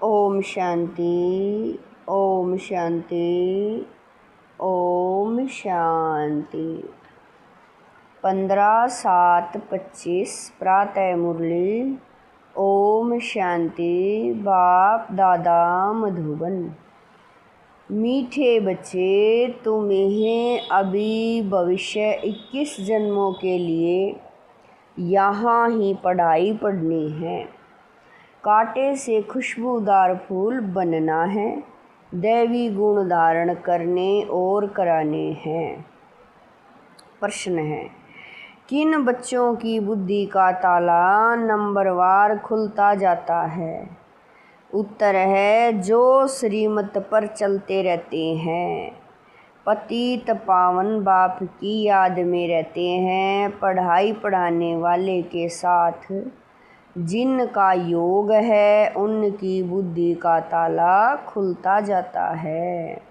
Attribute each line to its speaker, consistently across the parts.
Speaker 1: ओम शांति, ओम शांति, ओम शांति। 15/7/25 प्रातः मुरली। ओम शांति। बाप दादा मधुबन। मीठे बच्चे, तुम्हें अभी भविष्य 21 जन्मों के लिए यहाँ ही पढ़ाई पढ़नी है। कांटे से खुशबूदार फूल बनना है, दैवी गुण धारण करने और कराने हैं। प्रश्न है, किन बच्चों की बुद्धि का ताला नंबरवार खुलता जाता है? उत्तर है, जो श्रीमत पर चलते रहते हैं, पतित पावन बाप की याद में रहते हैं, पढ़ाई पढ़ाने वाले के साथ जिनका योग है, उनकी बुद्धि का ताला खुलता जाता है।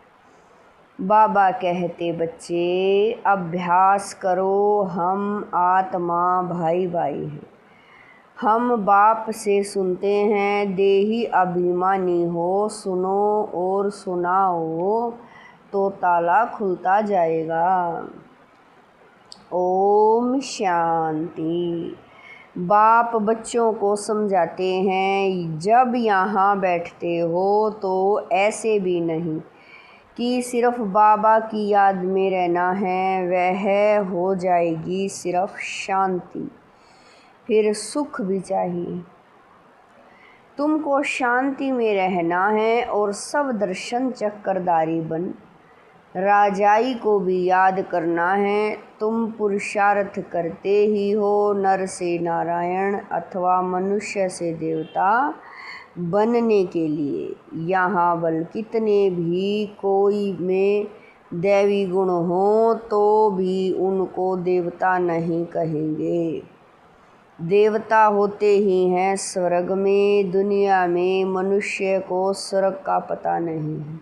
Speaker 1: बाबा कहते, बच्चे अभ्यास करो, हम आत्मा भाई भाई हैं। हम बाप से सुनते हैं, देही अभिमानी हो, सुनो और सुनाओ तो ताला खुलता जाएगा। ओम शांति। बाप बच्चों को समझाते हैं, जब यहाँ बैठते हो तो ऐसे भी नहीं कि सिर्फ बाबा की याद में रहना है, वह हो जाएगी सिर्फ शांति। फिर सुख भी चाहिए। तुमको शांति में रहना है और सब दर्शन चक्रधारी बन राजाई को भी याद करना है। तुम पुरुषार्थ करते ही हो, नर से नारायण अथवा मनुष्य से देवता बनने के लिए। यहाँ बल कितने भी कोई में दैवी गुण हो तो भी उनको देवता नहीं कहेंगे। देवता होते ही हैं स्वर्ग में, दुनिया में मनुष्य को स्वर्ग का पता नहीं है।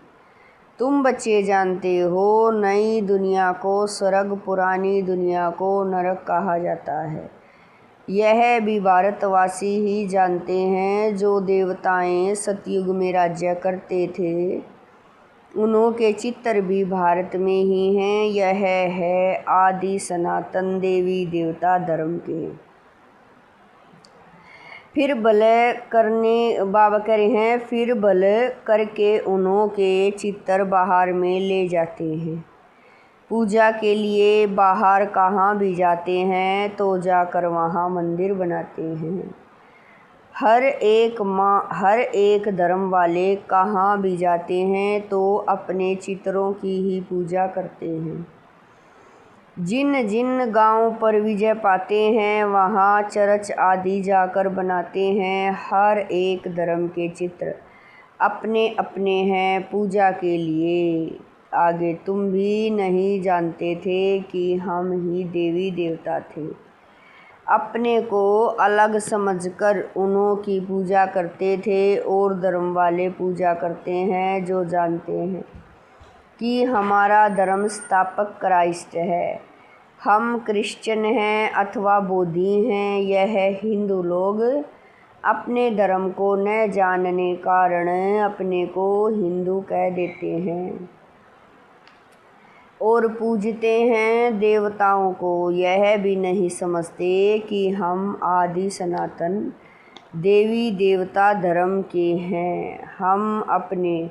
Speaker 1: तुम बच्चे जानते हो, नई दुनिया को स्वर्ग, पुरानी दुनिया को नरक कहा जाता है। यह भी भारतवासी ही जानते हैं। जो देवताएं सतयुग में राज्य करते थे, उनके चित्र भी भारत में ही हैं। यह है आदि सनातन देवी देवता धर्म के। फिर भल करने, बाबा कह रहे हैं, फिर भल करके उन्हों के चित्र बाहर में ले जाते हैं। पूजा के लिए बाहर कहाँ भी जाते हैं तो जाकर वहाँ मंदिर बनाते हैं। हर एक धर्म वाले कहाँ भी जाते हैं तो अपने चित्रों की ही पूजा करते हैं। जिन जिन गांव पर विजय पाते हैं, वहाँ चर्च आदि जाकर बनाते हैं। हर एक धर्म के चित्र अपने अपने हैं पूजा के लिए। आगे तुम भी नहीं जानते थे कि हम ही देवी देवता थे। अपने को अलग समझकर उन्हों की पूजा करते थे और धर्म वाले पूजा करते हैं जो जानते हैं कि हमारा धर्म स्थापक क्राइस्ट है। हम क्रिश्चियन हैं अथवा बौद्धि हैं। यह हिंदू लोग अपने धर्म को न जानने कारण अपने को हिंदू कह देते हैं और पूजते हैं देवताओं को। यह भी नहीं समझते कि हम आदि सनातन देवी देवता धर्म के हैं। हम अपने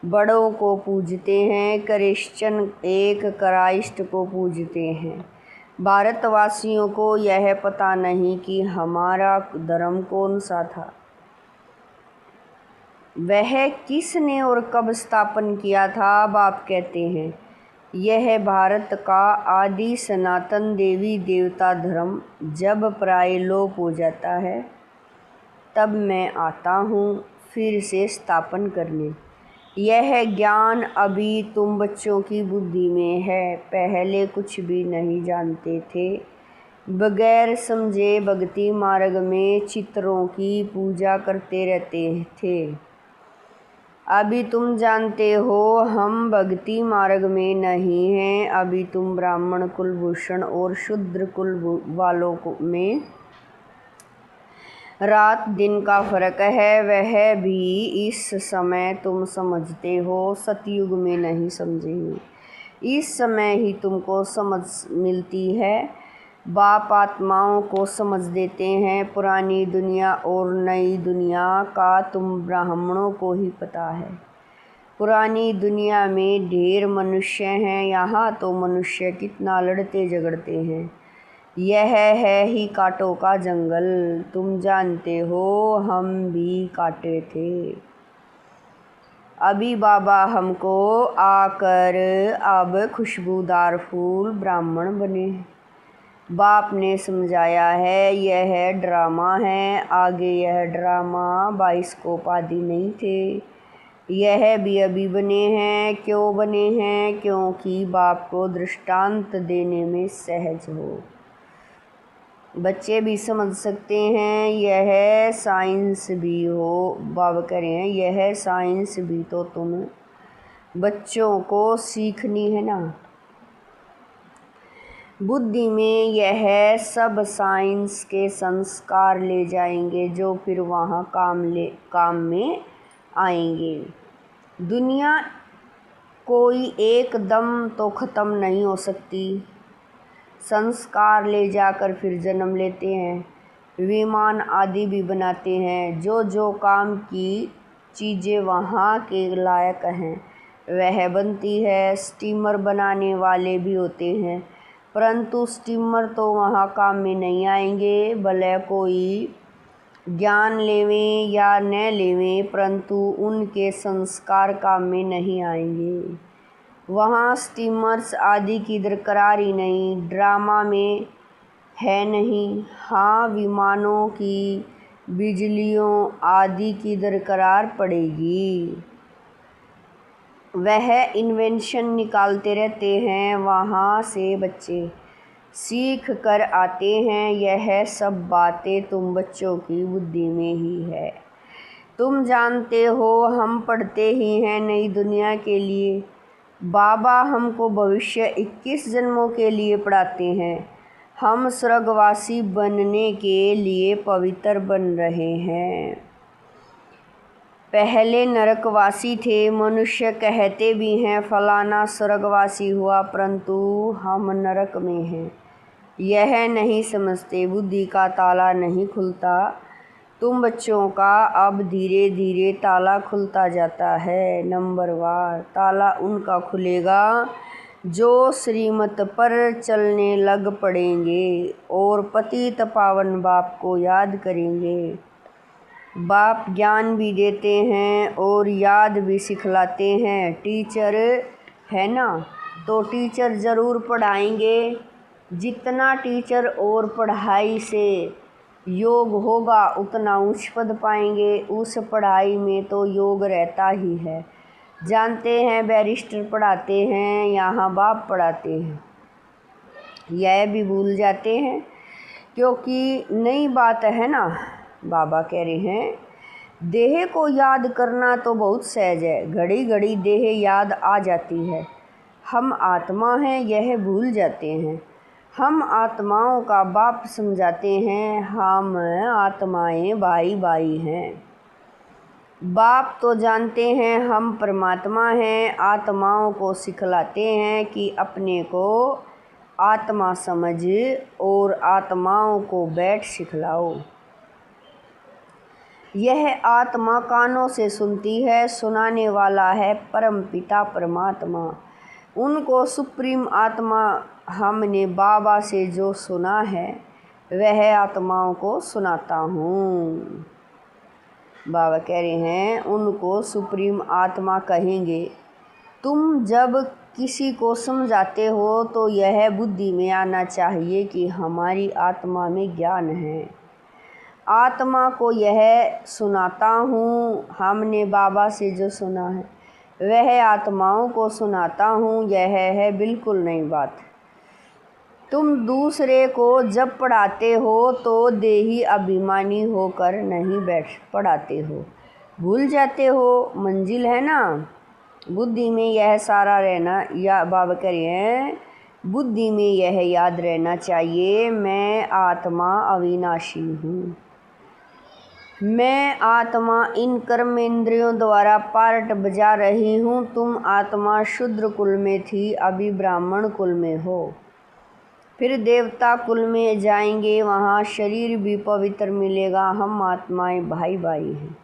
Speaker 1: बड़ों को पूजते हैं। क्रिश्चियन एक क्राइस्ट को पूजते हैं। भारतवासियों को यह पता नहीं कि हमारा धर्म कौन सा था, वह किसने और कब स्थापन किया था। बाप कहते हैं, यह भारत का आदि सनातन देवी देवता धर्म जब प्राय लोप हो जाता है, तब मैं आता हूँ फिर से स्थापन करने। यह ज्ञान अभी तुम बच्चों की बुद्धि में है। पहले कुछ भी नहीं जानते थे। बगैर समझे भक्ति मार्ग में चित्रों की पूजा करते रहते थे। अभी तुम जानते हो हम भक्ति मार्ग में नहीं हैं। अभी तुम ब्राह्मण कुलभूषण और शूद्र कुल वालों में रात दिन का फ़र्क है, वह भी इस समय तुम समझते हो, सतयुग में नहीं समझे। इस समय ही तुमको समझ मिलती है। बाप आत्माओं को समझ देते हैं। पुरानी दुनिया और नई दुनिया का तुम ब्राह्मणों को ही पता है। पुरानी दुनिया में ढेर मनुष्य हैं, यहाँ तो मनुष्य कितना लड़ते झगड़ते हैं। यह है ही कांटों का जंगल। तुम जानते हो, हम भी काटे थे। अभी बाबा हमको आकर अब खुशबूदार फूल ब्राह्मण बने। बाप ने समझाया है, यह ड्रामा है। आगे यह ड्रामा बाइस्कोप आदि नहीं थे, यह भी अभी बने हैं। क्यों बने हैं? क्योंकि बाप को दृष्टांत देने में सहज हो। बच्चे भी समझ सकते हैं। यह साइंस भी हो। बाबा कह रहे हैं, यह साइंस भी तो तुम बच्चों को सीखनी है ना। बुद्धि में यह सब साइंस के संस्कार ले जाएंगे, जो फिर वहाँ काम में आएंगे। दुनिया कोई एकदम तो ख़त्म नहीं हो सकती। संस्कार ले जाकर फिर जन्म लेते हैं। विमान आदि भी बनाते हैं। जो काम की चीज़ें वहाँ के लायक हैं वह बनती है। स्टीमर बनाने वाले भी होते हैं, परंतु स्टीमर तो वहाँ काम में नहीं आएंगे। भले कोई ज्ञान लेवें या न लेवें, परंतु उनके संस्कार काम में नहीं आएंगे। वहाँ स्टीमर्स आदि की दरकार ही नहीं, ड्रामा में है नहीं। हाँ, विमानों की, बिजलियों आदि की दरकार पड़ेगी। वह इन्वेंशन निकालते रहते हैं, वहाँ से बच्चे सीख कर आते हैं। यह सब बातें तुम बच्चों की बुद्धि में ही है। तुम जानते हो, हम पढ़ते ही हैं नई दुनिया के लिए। बाबा हमको भविष्य 21 जन्मों के लिए पढ़ाते हैं। हम स्वर्गवासी बनने के लिए पवित्र बन रहे हैं। पहले नरकवासी थे। मनुष्य कहते भी हैं फलाना स्वर्गवासी हुआ, परंतु हम नरक में हैं। यह नहीं समझते, बुद्धि का ताला नहीं खुलता। तुम बच्चों का अब धीरे धीरे ताला खुलता जाता है। नंबरवार ताला उनका खुलेगा जो श्रीमत पर चलने लग पड़ेंगे और पतित पावन बाप को याद करेंगे। बाप ज्ञान भी देते हैं और याद भी सिखलाते हैं। टीचर है ना, तो टीचर ज़रूर पढ़ाएंगे। जितना टीचर और पढ़ाई से योग होगा उतना उच्च पद पाएंगे। उस पढ़ाई में तो योग रहता ही है। जानते हैं, बैरिस्टर पढ़ाते हैं, यहाँ बाप पढ़ाते हैं। यह भी भूल जाते हैं, क्योंकि नई बात है ना। बाबा कह रहे हैं, देह को याद करना तो बहुत सहज है, घड़ी घड़ी देह याद आ जाती है। हम आत्मा हैं, यह भूल जाते हैं। हम आत्माओं का बाप समझाते हैं। हम आत्माएं भाई भाई हैं। बाप तो जानते हैं हम परमात्मा हैं। आत्माओं को सिखलाते हैं कि अपने को आत्मा समझ और आत्माओं को बैठ सिखलाओ। यह आत्मा कानों से सुनती है, सुनाने वाला है परम पिता परमात्मा। उनको सुप्रीम आत्मा हमने बाबा से जो सुना है वह आत्माओं को सुनाता हूँ। बाबा कह रहे हैं, उनको सुप्रीम आत्मा कहेंगे। तुम जब किसी को समझाते हो तो यह बुद्धि में आना चाहिए कि हमारी आत्मा में ज्ञान है। आत्मा को यह सुनाता हूँ, हमने बाबा से जो सुना है वह आत्माओं को सुनाता हूँ। यह है बिल्कुल नई बात। तुम दूसरे को जब पढ़ाते हो तो देही अभिमानी होकर नहीं बैठ पढ़ाते हो, भूल जाते हो। मंजिल है ना, बुद्धि में यह सारा रहना। या बाबा कह रहे हैं, बुद्धि में यह याद रहना चाहिए, मैं आत्मा अविनाशी हूँ। मैं आत्मा इन कर्मेंद्रियों द्वारा पार्ट बजा रही हूँ। तुम आत्मा शूद्र कुल में थी, अभी ब्राह्मण कुल में हो, फिर देवता कुल में जाएंगे, वहाँ शरीर भी पवित्र मिलेगा। हम आत्माएं भाई भाई हैं।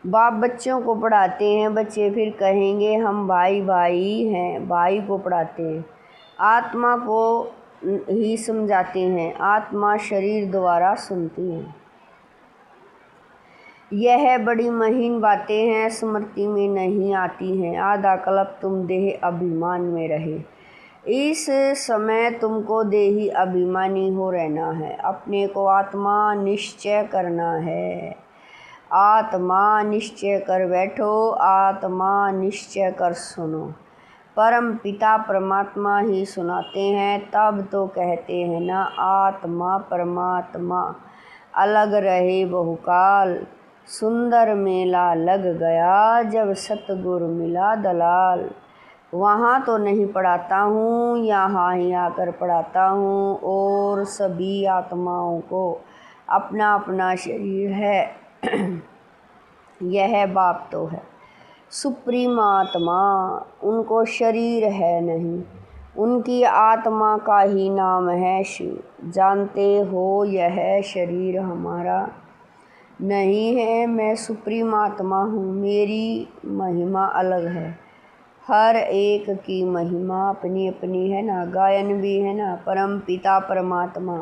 Speaker 1: बाप बच्चों को पढ़ाते हैं, बच्चे फिर कहेंगे हम भाई भाई हैं, भाई को पढ़ाते हैं, आत्मा को ही समझाते हैं, आत्मा शरीर द्वारा सुनती है। यह बड़ी महीन बातें हैं, स्मृति में नहीं आती हैं। आधा कल्प तुम देह अभिमान में रहे, इस समय तुमको देही अभिमानी हो रहना है। अपने को आत्मा निश्चय करना है। आत्मा निश्चय कर बैठो, आत्मा निश्चय कर सुनो। परम पिता परमात्मा ही सुनाते हैं, तब तो कहते हैं ना, आत्मा परमात्मा अलग रहे बहुकाल। सुंदर मेला लग गया जब सतगुरु मिला दलाल। वहाँ तो नहीं पढ़ाता हूँ, यहाँ ही आकर पढ़ाता हूँ। और सभी आत्माओं को अपना अपना शरीर है। यह बाप तो है सुप्रीम आत्मा, उनको शरीर है नहीं, उनकी आत्मा का ही नाम है शिव। जानते हो यह शरीर हमारा नहीं है, मैं सुप्रीम आत्मा हूँ, मेरी महिमा अलग है। हर एक की महिमा अपनी अपनी है ना, गायन भी है ना। परम पिता परमात्मा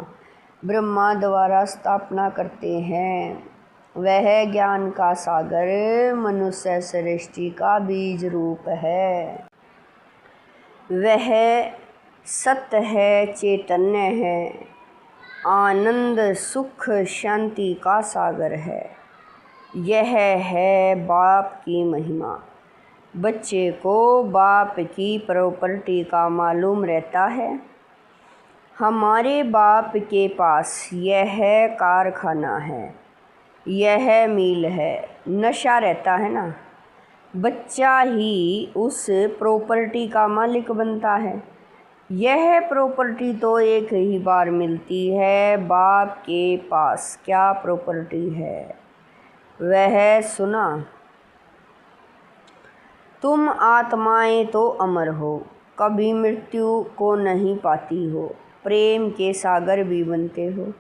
Speaker 1: ब्रह्मा द्वारा स्थापना करते हैं। वह ज्ञान का सागर मनुष्य सृष्टि का बीज रूप है। वह सत्य है, चैतन्य है, आनंद सुख शांति का सागर है। यह है बाप की महिमा। बच्चे को बाप की प्रॉपर्टी का मालूम रहता है। हमारे बाप के पास यह कारखाना है, यह मिल है, नशा रहता है ना। बच्चा ही उस प्रॉपर्टी का मालिक बनता है। यह प्रॉपर्टी तो एक ही बार मिलती है। बाप के पास क्या प्रॉपर्टी है वह सुना। तुम आत्माएं तो अमर हो, कभी मृत्यु को नहीं पाती हो, प्रेम के सागर भी बनते हो।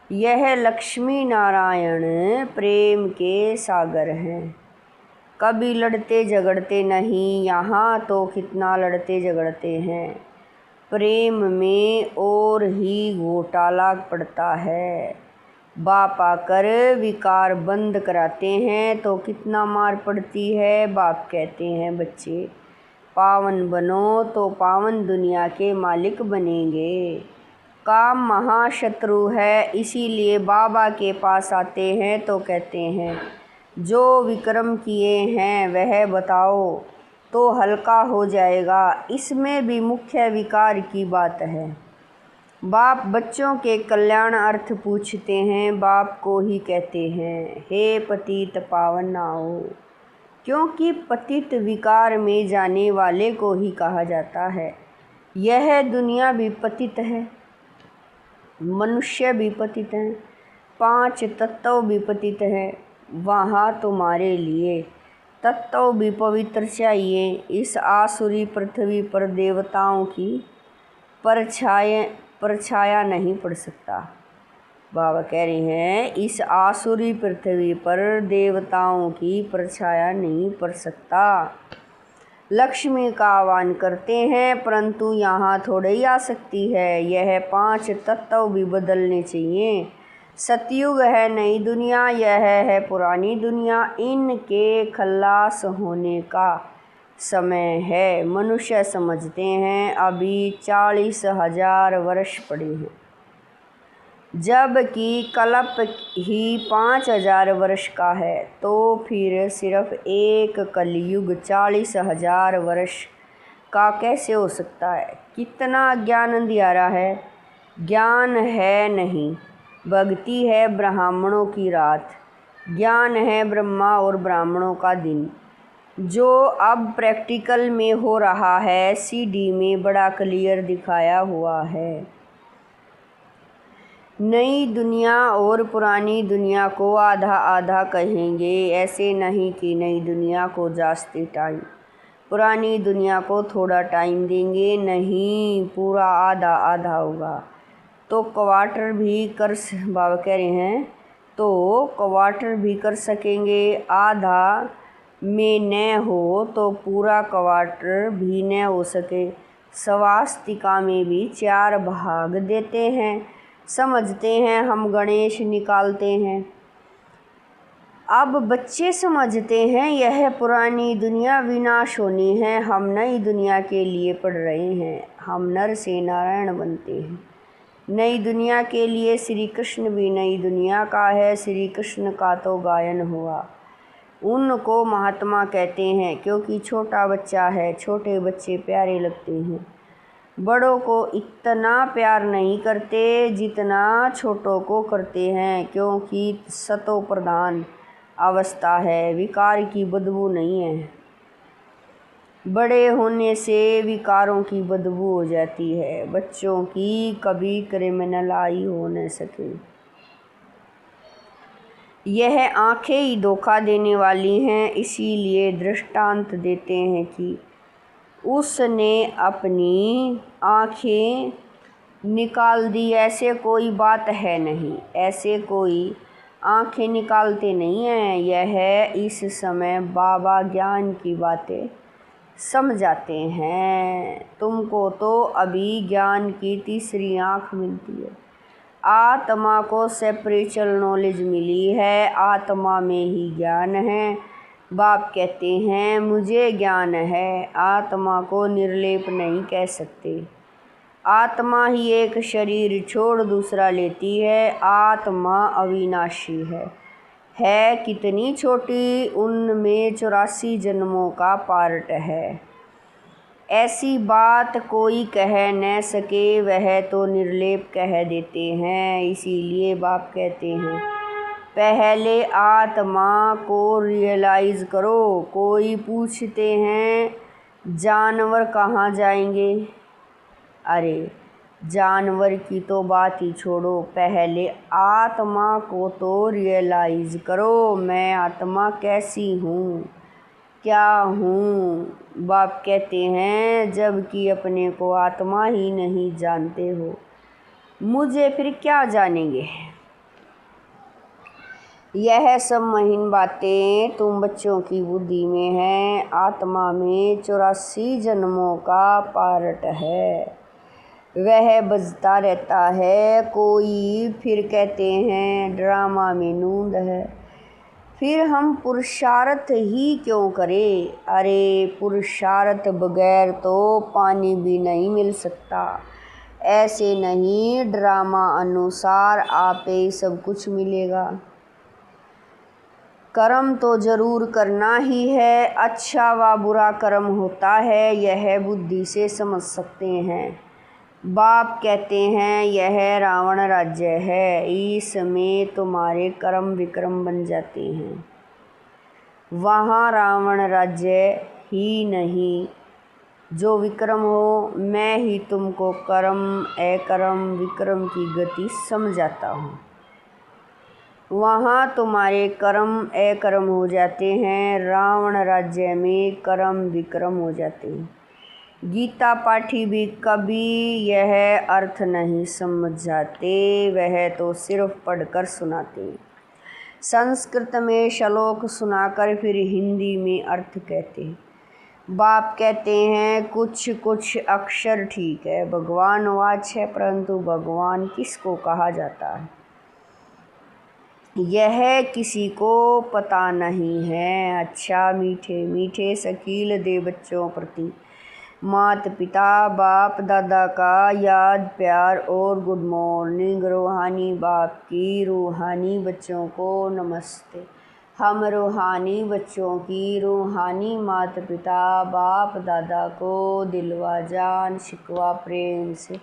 Speaker 1: यह लक्ष्मी नारायण प्रेम के सागर हैं, कभी लड़ते झगड़ते नहीं। यहाँ तो कितना लड़ते झगड़ते हैं, प्रेम में और ही घोटाला पड़ता है। बाप आकर विकार बंद कराते हैं तो कितना मार पड़ती है। बाप कहते हैं बच्चे पावन बनो तो पावन दुनिया के मालिक बनेंगे। काम महाशत्रु है, इसीलिए बाबा के पास आते हैं तो कहते हैं जो विक्रम किए हैं वह बताओ तो हल्का हो जाएगा। इसमें भी मुख्य विकार की बात है। बाप बच्चों के कल्याण अर्थ पूछते हैं, बाप को ही कहते हैं हे पतित पावन आओ, क्योंकि पतित विकार में जाने वाले को ही कहा जाता है। यह दुनिया भी पतित है, मनुष्य भी पतित हैं, 5 तत्व भी पतित हैं। वहाँ तुम्हारे लिए तत्व भी पवित्र चाहिए। इस आसुरी पृथ्वी पर देवताओं की परछाया नहीं पड़ सकता। बाबा कह रहे हैं इस आसुरी पृथ्वी पर देवताओं की परछाया नहीं पड़ सकता। लक्ष्मी का आह्वान करते हैं, परंतु यहाँ थोड़े ही आ सकती है। यह 5 तत्व भी बदलने चाहिए। सतयुग है नई दुनिया, यह है पुरानी दुनिया। इनके खल्लास होने का समय है। मनुष्य समझते हैं अभी 40,000 वर्ष पड़े हैं, जबकि कल्प ही 5,000 वर्ष का है। तो फिर सिर्फ एक कलयुग 40,000 वर्ष का कैसे हो सकता है? कितना ज्ञान अंधियारा है। ज्ञान है नहीं, भक्ति है ब्राह्मणों की रात, ज्ञान है ब्रह्मा और ब्राह्मणों का दिन। जो अब प्रैक्टिकल में हो रहा है, सीडी में बड़ा क्लियर दिखाया हुआ है। नई दुनिया और पुरानी दुनिया को आधा आधा कहेंगे, ऐसे नहीं कि नई दुनिया को जास्ती टाइम, पुरानी दुनिया को थोड़ा टाइम देंगे, नहीं, पूरा आधा आधा होगा। तो क्वार्टर भी कर, बाबा कह रहे हैं, तो क्वार्टर भी कर सकेंगे, आधा में न हो तो पूरा क्वार्टर भी न हो सके। स्वास्तिका में भी 4 भाग देते हैं, समझते हैं हम गणेश निकालते हैं। अब बच्चे समझते हैं यह पुरानी दुनिया विनाश होनी है, हम नई दुनिया के लिए पढ़ रहे हैं, हम नर से नारायण बनते हैं। नई दुनिया के लिए श्री कृष्ण भी नई दुनिया का है, श्री कृष्ण का तो गायन हुआ। उनको महात्मा कहते हैं क्योंकि छोटा बच्चा है, छोटे बच्चे प्यारे लगते हैं। बड़ों को इतना प्यार नहीं करते जितना छोटों को करते हैं, क्योंकि सतो प्रधान अवस्था है, विकार की बदबू नहीं है। बड़े होने से विकारों की बदबू हो जाती है, बच्चों की कभी क्रिमिनल आई हो न सके। यह आंखें ही धोखा देने वाली हैं, इसीलिए दृष्टांत देते हैं कि उसने अपनी आंखें निकाल दी, ऐसे कोई बात है नहीं, ऐसे कोई आंखें निकालते नहीं हैं। यह इस समय बाबा ज्ञान की बातें समझाते हैं। तुमको तो अभी ज्ञान की तीसरी आंख मिलती है, आत्मा को स्पिरिचुअल नॉलेज मिली है, आत्मा में ही ज्ञान है। बाप कहते हैं मुझे ज्ञान है, आत्मा को निर्लेप नहीं कह सकते। आत्मा ही एक शरीर छोड़ दूसरा लेती है, आत्मा अविनाशी है कितनी छोटी, उनमें 84 जन्मों का पार्ट है। ऐसी बात कोई कह न सके, वह तो निर्लेप कह देते हैं। इसीलिए बाप कहते हैं पहले आत्मा को रियलाइज़ करो। कोई पूछते हैं जानवर कहाँ जाएंगे, अरे जानवर की तो बात ही छोड़ो, पहले आत्मा को तो रियलाइज़ करो, मैं आत्मा कैसी हूँ, क्या हूँ। बाप कहते हैं जबकि अपने को आत्मा ही नहीं जानते हो, मुझे फिर क्या जानेंगे। यह सब महीन बातें तुम बच्चों की बुद्धि में हैं, आत्मा में 84 जन्मों का पार्ट है, वह बजता रहता है। कोई फिर कहते हैं ड्रामा में नूंद है, फिर हम पुरुषार्थ ही क्यों करें। अरे पुरुषार्थ बगैर तो पानी भी नहीं मिल सकता, ऐसे नहीं, ड्रामा अनुसार आपे सब कुछ मिलेगा। कर्म तो जरूर करना ही है, अच्छा व बुरा कर्म होता है, यह बुद्धि से समझ सकते हैं। बाप कहते हैं यह रावण राज्य है, इसमें तुम्हारे कर्म विक्रम बन जाते हैं। वहाँ रावण राज्य ही नहीं, जो विक्रम हो, मैं ही तुमको कर्म अकर्म विक्रम की गति समझाता हूँ। वहाँ तुम्हारे कर्म अकर्म हो जाते हैं, रावण राज्य में कर्म विक्रम हो जाते हैं। गीता पाठी भी कभी यह अर्थ नहीं समझाते, वह तो सिर्फ पढ़कर सुनाते, संस्कृत में श्लोक सुनाकर फिर हिंदी में अर्थ कहते। बाप कहते हैं कुछ कुछ अक्षर ठीक है, भगवान वाच है, परंतु भगवान किसको कहा जाता है यह किसी को पता नहीं है। अच्छा मीठे मीठे शकील दे बच्चों प्रति मात पिता बाप दादा का याद प्यार और गुड मॉर्निंग। रूहानी बाप की रूहानी बच्चों को नमस्ते। हम रूहानी बच्चों की रूहानी माता पिता बाप दादा को दिलवा जान शिकवा प्रेम से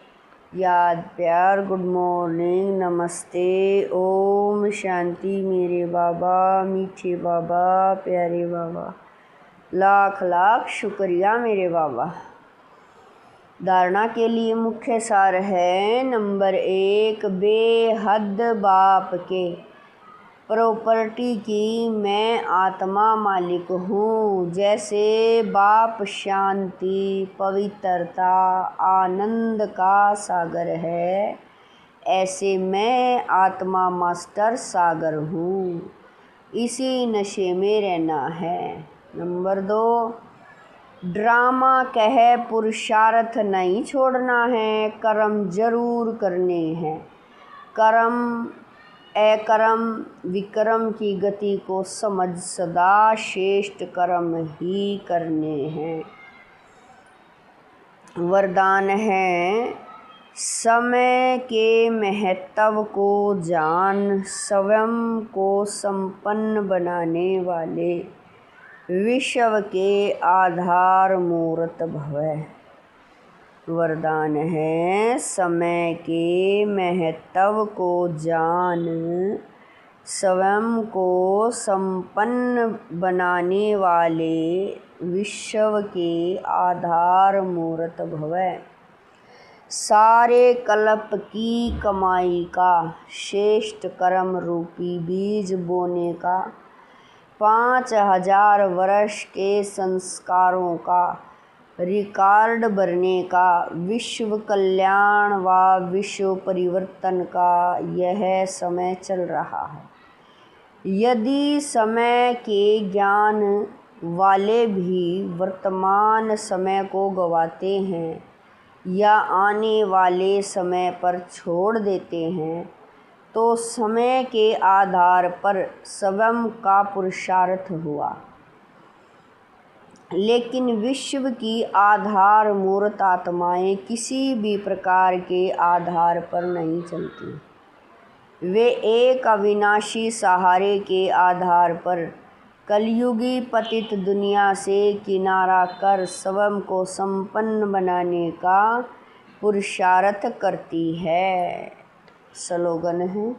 Speaker 1: याद प्यार गुड मॉर्निंग नमस्ते। ओम शांति। मेरे बाबा मीठे बाबा प्यारे बाबा, लाख लाख शुक्रिया मेरे बाबा। धारणा के लिए मुख्य सार है। नंबर 1, बेहद बाप के प्रॉपर्टी की मैं आत्मा मालिक हूँ। जैसे बाप शांति, पवित्रता, आनंद का सागर है, ऐसे मैं आत्मा मास्टर सागर हूँ। इसी नशे में रहना है। नंबर 2, ड्रामा कह पुरुषार्थ नहीं छोड़ना है, कर्म जरूर करने हैं। कर्म अकर्म विक्रम की गति को समझ सदा श्रेष्ठ कर्म ही करने हैं। वरदान है, समय के महत्व को जान, स्वयं को संपन्न बनाने वाले विश्व के आधार मूर्त भव। वरदान है, समय के महत्व को जान, स्वयं को संपन्न बनाने वाले विश्व के आधार मूर्त भव। सारे कल्प की कमाई का श्रेष्ठ कर्म रूपी बीज बोने का, 5000 वर्ष के संस्कारों का रिकॉर्ड भरने का, विश्व कल्याण व विश्व परिवर्तन का यह समय चल रहा है। यदि समय के ज्ञान वाले भी वर्तमान समय को गंवाते हैं या आने वाले समय पर छोड़ देते हैं, तो समय के आधार पर स्वयं का पुरुषार्थ हुआ। लेकिन विश्व की आधार मूर्त आत्माएं किसी भी प्रकार के आधार पर नहीं चलती। वे एक अविनाशी सहारे के आधार पर कलयुगी पतित दुनिया से किनारा कर स्वयं को संपन्न बनाने का पुरुषार्थ करती है। स्लोगन है,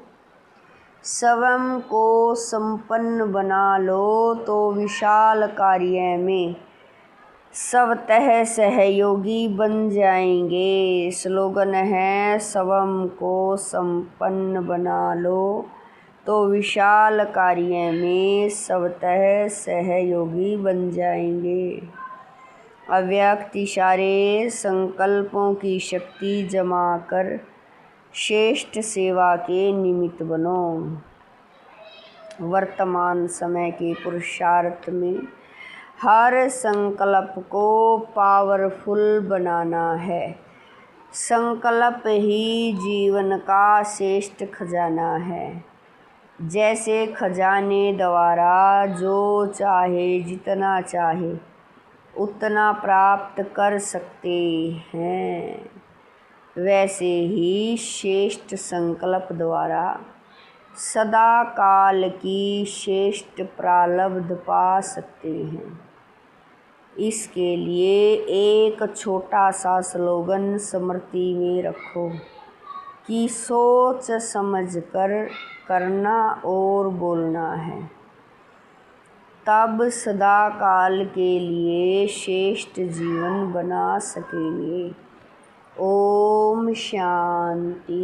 Speaker 1: स्वयं को संपन्न बना लो तो विशाल कार्य में स्वतः सहयोगी बन जाएंगे। स्लोगन है, स्वयं को संपन्न बना लो तो विशाल कार्य में स्वतः सहयोगी बन जाएंगे। अव्यक्त इशारे संकल्पों की शक्ति जमा कर श्रेष्ठ सेवा के निमित्त बनो। वर्तमान समय के पुरुषार्थ में हर संकल्प को पावरफुल बनाना है। संकल्प ही जीवन का श्रेष्ठ खजाना है। जैसे खजाने द्वारा जो चाहे जितना चाहे उतना प्राप्त कर सकते हैं, वैसे ही श्रेष्ठ संकल्प द्वारा सदा काल की श्रेष्ठ प्रारब्ध पा सकते हैं। इसके लिए एक छोटा सा स्लोगन स्मृति में रखो कि सोच समझ कर करना और बोलना है, तब सदा काल के लिए श्रेष्ठ जीवन बना सकेंगे। ओम शांति।